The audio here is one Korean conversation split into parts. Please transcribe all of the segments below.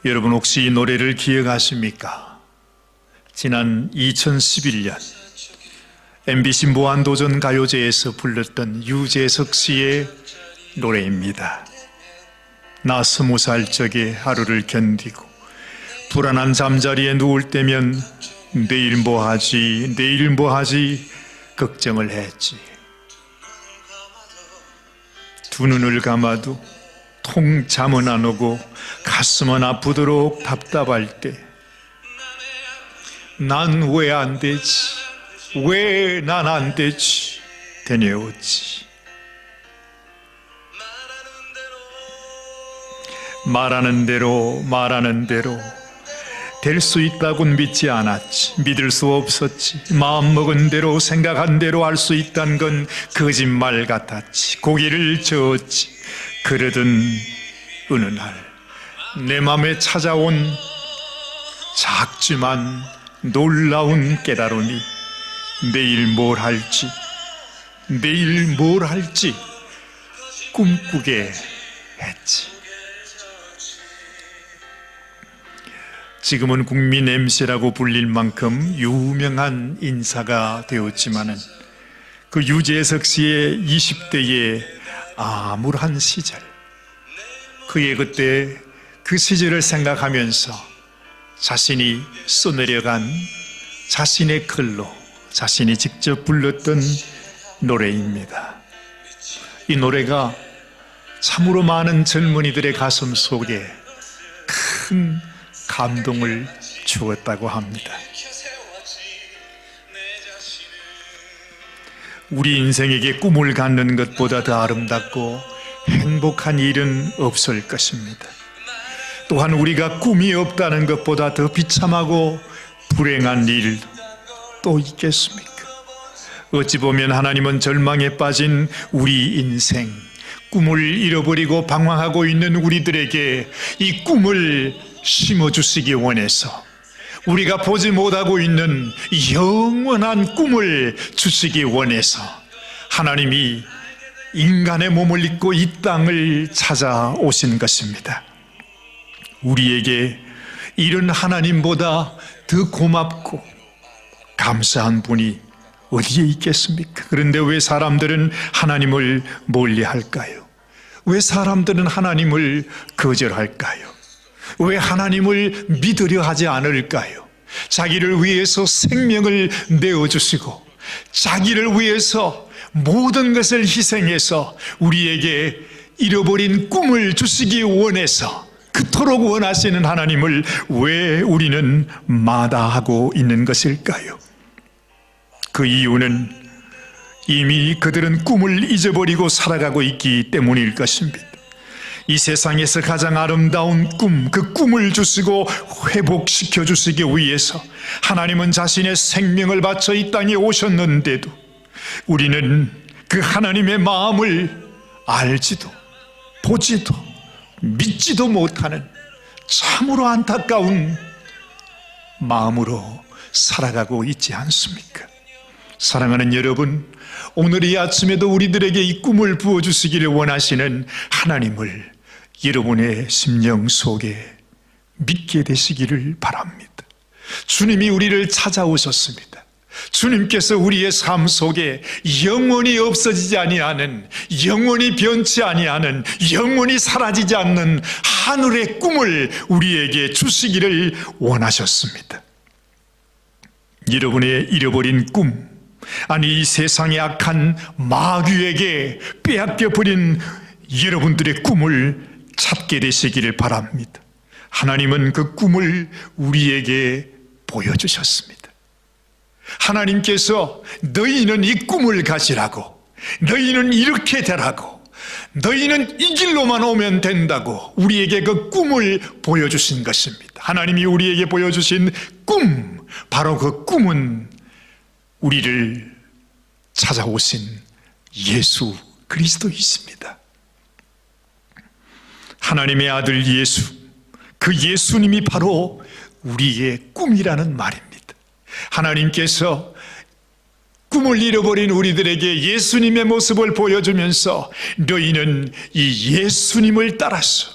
여러분 혹시 이 노래를 기억하십니까? 지난 2011년 MBC 무한도전 가요제에서 불렀던 유재석 씨의 노래입니다. 나 20살 적에 하루를 견디고 불안한 잠자리에 누울 때면 내일 뭐 하지 걱정을 했지. 두 눈을 감아도 통 잠은 안 오고 가슴은 아프도록 답답할 때 난 왜 안 되지? 왜 난 안 되지? 되뇌었지. 말하는 대로 될 수 있다고는 믿지 않았지. 믿을 수 없었지. 마음먹은 대로 생각한 대로 할 수 있다는 건 거짓말 같았지. 고개를 저었지. 그러던 어느 날 내 맘에 찾아온 작지만 놀라운 깨달음이 내일 뭘 할지 꿈꾸게 했지. 지금은 국민 MC라고 불릴 만큼 유명한 인사가 되었지만은 그 유재석 씨의 20대의 암울한 시절, 그의 그때 그 시절을 생각하면서 자신이 써내려간 자신의 글로 자신이 직접 불렀던 노래입니다. 이 노래가 참으로 많은 젊은이들의 가슴 속에 큰 감동을 주었다고 합니다. 우리 인생에게 꿈을 갖는 것보다 더 아름답고 행복한 일은 없을 것입니다. 또한 우리가 꿈이 없다는 것보다 더 비참하고 불행한 일 또 있겠습니까? 어찌 보면 하나님은 절망에 빠진 우리 인생, 꿈을 잃어버리고 방황하고 있는 우리들에게 이 꿈을 심어주시기 원해서, 우리가 보지 못하고 있는 영원한 꿈을 주시기 원해서 하나님이 인간의 몸을 입고 이 땅을 찾아오신 것입니다. 우리에게 이런 하나님보다 더 고맙고 감사한 분이 어디에 있겠습니까? 그런데 왜 사람들은 하나님을 멀리할까요? 왜 사람들은 하나님을 거절할까요? 왜 하나님을 믿으려 하지 않을까요? 자기를 위해서 생명을 내어주시고 자기를 위해서 모든 것을 희생해서 우리에게 잃어버린 꿈을 주시기 원해서 그토록 원하시는 하나님을 왜 우리는 마다하고 있는 것일까요? 그 이유는 이미 그들은 꿈을 잊어버리고 살아가고 있기 때문일 것입니다. 이 세상에서 가장 아름다운 꿈, 그 꿈을 주시고 회복시켜 주시기 위해서 하나님은 자신의 생명을 바쳐 이 땅에 오셨는데도 우리는 그 하나님의 마음을 알지도 보지도 믿지도 못하는 참으로 안타까운 마음으로 살아가고 있지 않습니까? 사랑하는 여러분, 오늘 이 아침에도 우리들에게 이 꿈을 부어주시기를 원하시는 하나님을 여러분의 심령 속에 믿게 되시기를 바랍니다. 주님이 우리를 찾아오셨습니다. 주님께서 우리의 삶 속에 영원히 없어지지 아니하는, 영원히 변치 아니하는, 영원히 사라지지 않는 하늘의 꿈을 우리에게 주시기를 원하셨습니다. 여러분의 잃어버린 꿈, 아니 이 세상의 악한 마귀에게 빼앗겨버린 여러분들의 꿈을 찾게 되시기를 바랍니다. 하나님은 그 꿈을 우리에게 보여주셨습니다. 하나님께서 너희는 이 꿈을 가지라고, 너희는 이렇게 되라고, 너희는 이 길로만 오면 된다고 우리에게 그 꿈을 보여주신 것입니다. 하나님이 우리에게 보여주신 꿈, 바로 그 꿈은 우리를 찾아오신 예수 그리스도이십니다. 하나님의 아들 예수, 그 예수님이 바로 우리의 꿈이라는 말입니다. 하나님께서 꿈을 잃어버린 우리들에게 예수님의 모습을 보여주면서 너희는 이 예수님을 따라서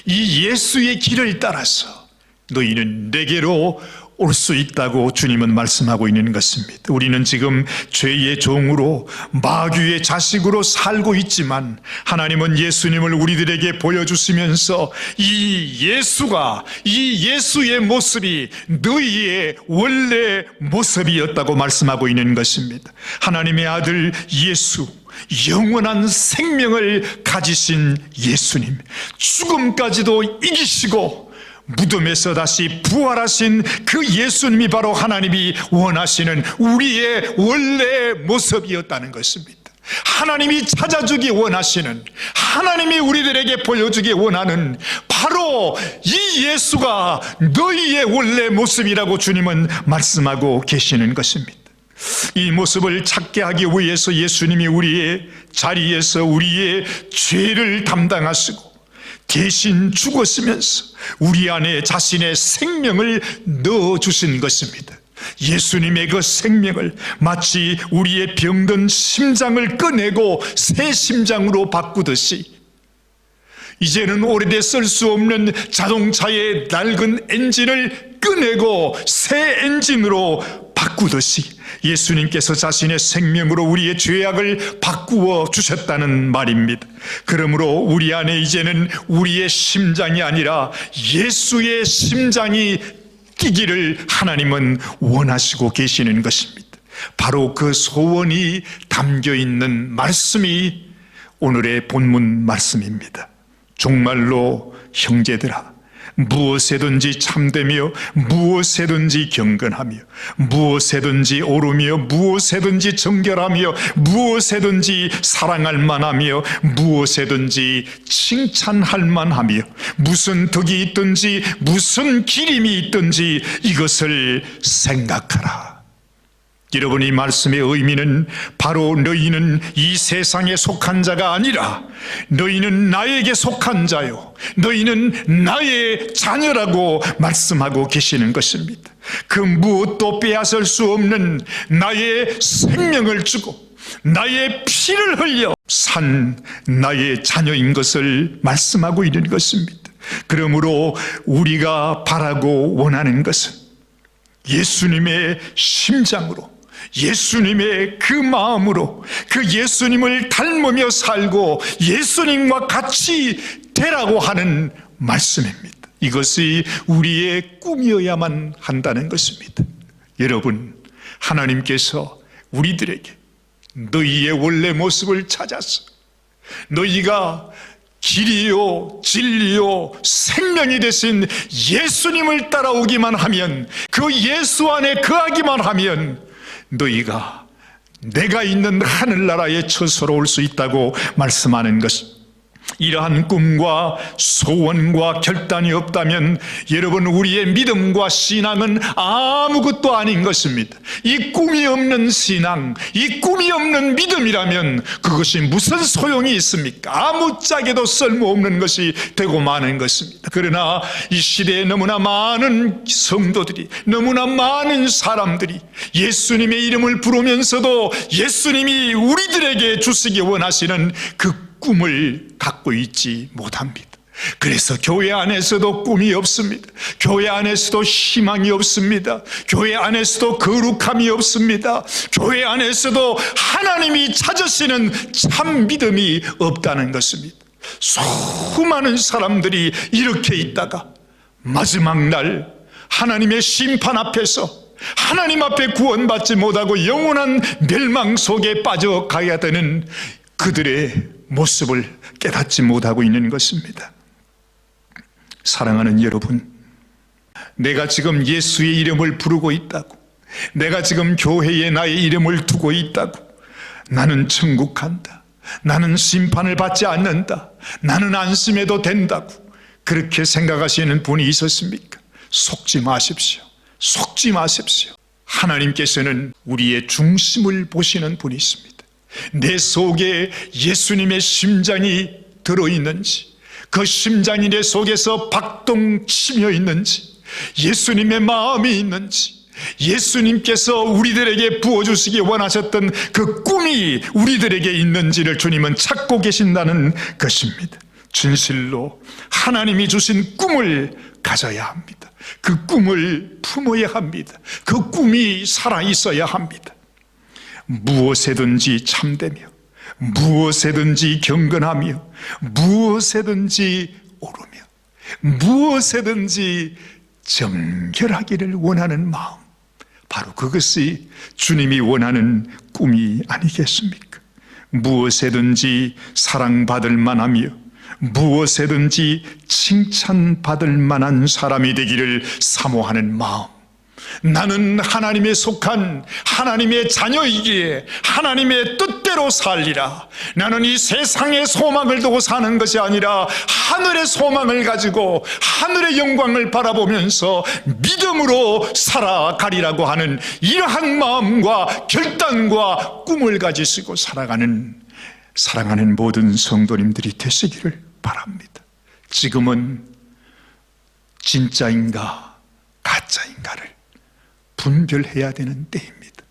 이 예수의 길을 따라서 너희는 내게로 올 수 있다고 주님은 말씀하고 있는 것입니다. 우리는 지금 죄의 종으로 마귀의 자식으로 살고 있지만 하나님은 예수님을 우리들에게 보여주시면서 이 예수가, 이 예수의 모습이 너희의 원래 모습이었다고 말씀하고 있는 것입니다. 하나님의 아들 예수, 영원한 생명을 가지신 예수님, 죽음까지도 이기시고 무덤에서 다시 부활하신 그 예수님이 바로 하나님이 원하시는 우리의 원래 모습이었다는 것입니다. 하나님이 찾아주기 원하시는, 하나님이 우리들에게 보여주기 원하는 바로 이 예수가 너희의 원래 모습이라고 주님은 말씀하고 계시는 것입니다. 이 모습을 찾게 하기 위해서 예수님이 우리의 자리에서 우리의 죄를 담당하시고 대신 죽었으면서 우리 안에 자신의 생명을 넣어주신 것입니다. 예수님의 그 생명을 마치 우리의 병든 심장을 꺼내고 새 심장으로 바꾸듯이, 이제는 오래돼 쓸 수 없는 자동차의 낡은 엔진을 꺼내고 새 엔진으로 바꾸듯이 예수님께서 자신의 생명으로 우리의 죄악을 바꾸어 주셨다는 말입니다. 그러므로 우리 안에 이제는 우리의 심장이 아니라 예수의 심장이 뛰기를 하나님은 원하시고 계시는 것입니다. 바로 그 소원이 담겨 있는 말씀이 오늘의 본문 말씀입니다. 정말로 형제들아, 무엇에든지 참되며 무엇에든지 경건하며 무엇에든지 옳으며 무엇에든지 정결하며 무엇에든지 사랑할 만하며 무엇에든지 칭찬할 만하며 무슨 덕이 있든지 무슨 기림이 있든지 이것을 생각하라. 여러분, 이 말씀의 의미는 바로 너희는 이 세상에 속한 자가 아니라 너희는 나에게 속한 자요, 너희는 나의 자녀라고 말씀하고 계시는 것입니다. 그 무엇도 빼앗을 수 없는 나의 생명을 주고 나의 피를 흘려 산 나의 자녀인 것을 말씀하고 있는 것입니다. 그러므로 우리가 바라고 원하는 것은 예수님의 심장으로, 예수님의 그 마음으로 그 예수님을 닮으며 살고 예수님과 같이 되라고 하는 말씀입니다. 이것이 우리의 꿈이어야만 한다는 것입니다. 여러분, 하나님께서 우리들에게 너희의 원래 모습을 찾아서 너희가 길이요 진리요 생명이 되신 예수님을 따라오기만 하면, 그 예수 안에 거하기만 하면 너희가 내가 있는 하늘나라의 처소로 올 수 있다고 말씀하는 것, 이러한 꿈과 소원과 결단이 없다면 여러분, 우리의 믿음과 신앙은 아무것도 아닌 것입니다. 이 꿈이 없는 신앙, 이 꿈이 없는 믿음이라면 그것이 무슨 소용이 있습니까? 아무짝에도 쓸모없는 것이 되고 마는 것입니다. 그러나 이 시대에 너무나 많은 성도들이, 너무나 많은 사람들이 예수님의 이름을 부르면서도 예수님이 우리들에게 주시기 원하시는 그 꿈을 갖고 있지 못합니다. 그래서 교회 안에서도 꿈이 없습니다. 교회 안에서도 희망이 없습니다. 교회 안에서도 거룩함이 없습니다. 교회 안에서도 하나님이 찾으시는 참 믿음이 없다는 것입니다. 수많은 사람들이 이렇게 있다가 마지막 날 하나님의 심판 앞에서 하나님 앞에 구원받지 못하고 영원한 멸망 속에 빠져가야 되는 그들의 모습을 깨닫지 못하고 있는 것입니다. 사랑하는 여러분, 내가 지금 예수의 이름을 부르고 있다고, 내가 지금 교회에 나의 이름을 두고 있다고, 나는 천국 간다, 나는 심판을 받지 않는다, 나는 안심해도 된다고 그렇게 생각하시는 분이 있었습니까? 속지 마십시오. 속지 마십시오. 하나님께서는 우리의 중심을 보시는 분이 있습니다. 내 속에 예수님의 심장이 들어있는지, 그 심장이 내 속에서 박동치며 있는지, 예수님의 마음이 있는지, 예수님께서 우리들에게 부어주시기 원하셨던 그 꿈이 우리들에게 있는지를 주님은 찾고 계신다는 것입니다. 진실로 하나님이 주신 꿈을 가져야 합니다. 그 꿈을 품어야 합니다. 그 꿈이 살아있어야 합니다. 무엇에든지 참되며 무엇에든지 경건하며 무엇에든지 오르며 무엇에든지 정결하기를 원하는 마음, 바로 그것이 주님이 원하는 꿈이 아니겠습니까? 무엇에든지 사랑받을 만하며 무엇에든지 칭찬받을 만한 사람이 되기를 사모하는 마음, 나는 하나님에 속한 하나님의 자녀이기에 하나님의 뜻대로 살리라. 나는 이 세상의 소망을 두고 사는 것이 아니라 하늘의 소망을 가지고 하늘의 영광을 바라보면서 믿음으로 살아가리라고 하는 이러한 마음과 결단과 꿈을 가지시고 사랑하는 모든 성도님들이 되시기를 바랍니다. 지금은 진짜인가 가짜인가를 분별해야 되는 때입니다.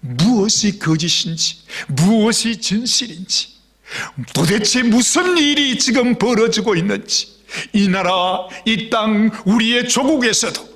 무엇이 거짓인지 무엇이 진실인지, 도대체 무슨 일이 지금 벌어지고 있는지, 이 나라 이 땅 우리의 조국에서도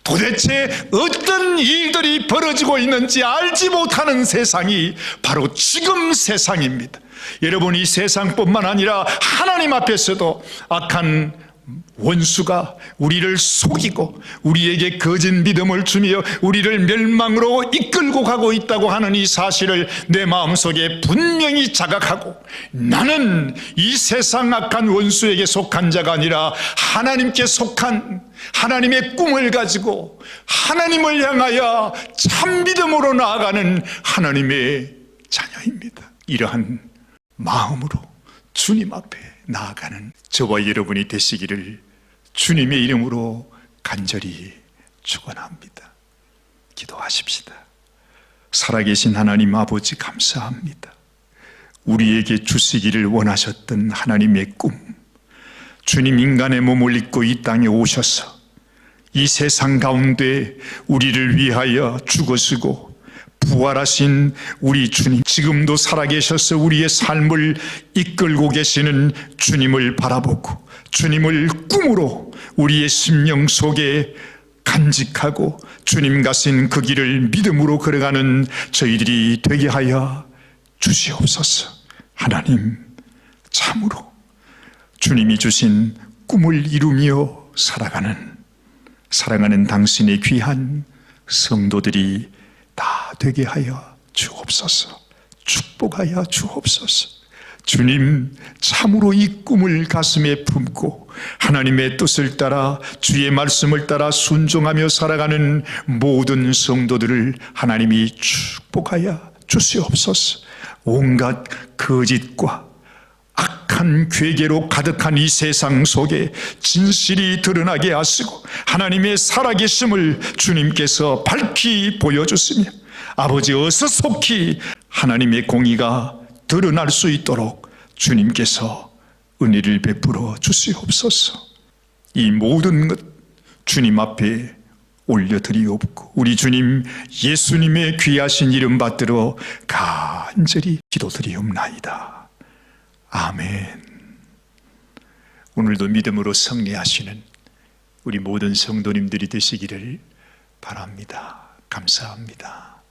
도대체 어떤 일들이 벌어지고 있는지 알지 못하는 세상이 바로 지금 세상입니다. 여러분, 이 세상뿐만 아니라 하나님 앞에서도 악한 원수가 우리를 속이고 우리에게 거짓 믿음을 주며 우리를 멸망으로 이끌고 가고 있다고 하는 이 사실을 내 마음속에 분명히 자각하고, 나는 이 세상 악한 원수에게 속한 자가 아니라 하나님께 속한 하나님의 꿈을 가지고 하나님을 향하여 참 믿음으로 나아가는 하나님의 자녀입니다. 이러한 마음으로 주님 앞에 나아가는 저와 여러분이 되시기를 주님의 이름으로 간절히 축원합니다. 기도하십시다. 살아계신 하나님 아버지, 감사합니다. 우리에게 주시기를 원하셨던 하나님의 꿈, 주님 인간의 몸을 입고 이 땅에 오셔서 이 세상 가운데 우리를 위하여 죽으시고 부활하신 우리 주님, 지금도 살아계셔서 우리의 삶을 이끌고 계시는 주님을 바라보고 주님을 꿈으로 우리의 심령 속에 간직하고 주님 가신 그 길을 믿음으로 걸어가는 저희들이 되게 하여 주시옵소서. 하나님, 참으로 주님이 주신 꿈을 이루며 사랑하는 당신의 귀한 성도들이 다 되게 하여 주옵소서. 축복하여 주옵소서. 주님, 참으로 이 꿈을 가슴에 품고 하나님의 뜻을 따라 주의 말씀을 따라 순종하며 살아가는 모든 성도들을 하나님이 축복하여 주시옵소서. 온갖 거짓과 악한 괴계로 가득한 이 세상 속에 진실이 드러나게 하시고 하나님의 살아계심을 주님께서 밝히 보여주시며, 아버지, 어서 속히 하나님의 공의가 드러날 수 있도록 주님께서 은혜를 베풀어 주시옵소서. 이 모든 것 주님 앞에 올려드리옵고 우리 주님 예수님의 귀하신 이름 받들어 간절히 기도드리옵나이다. 아멘. 오늘도 믿음으로 승리하시는 우리 모든 성도님들이 되시기를 바랍니다. 감사합니다.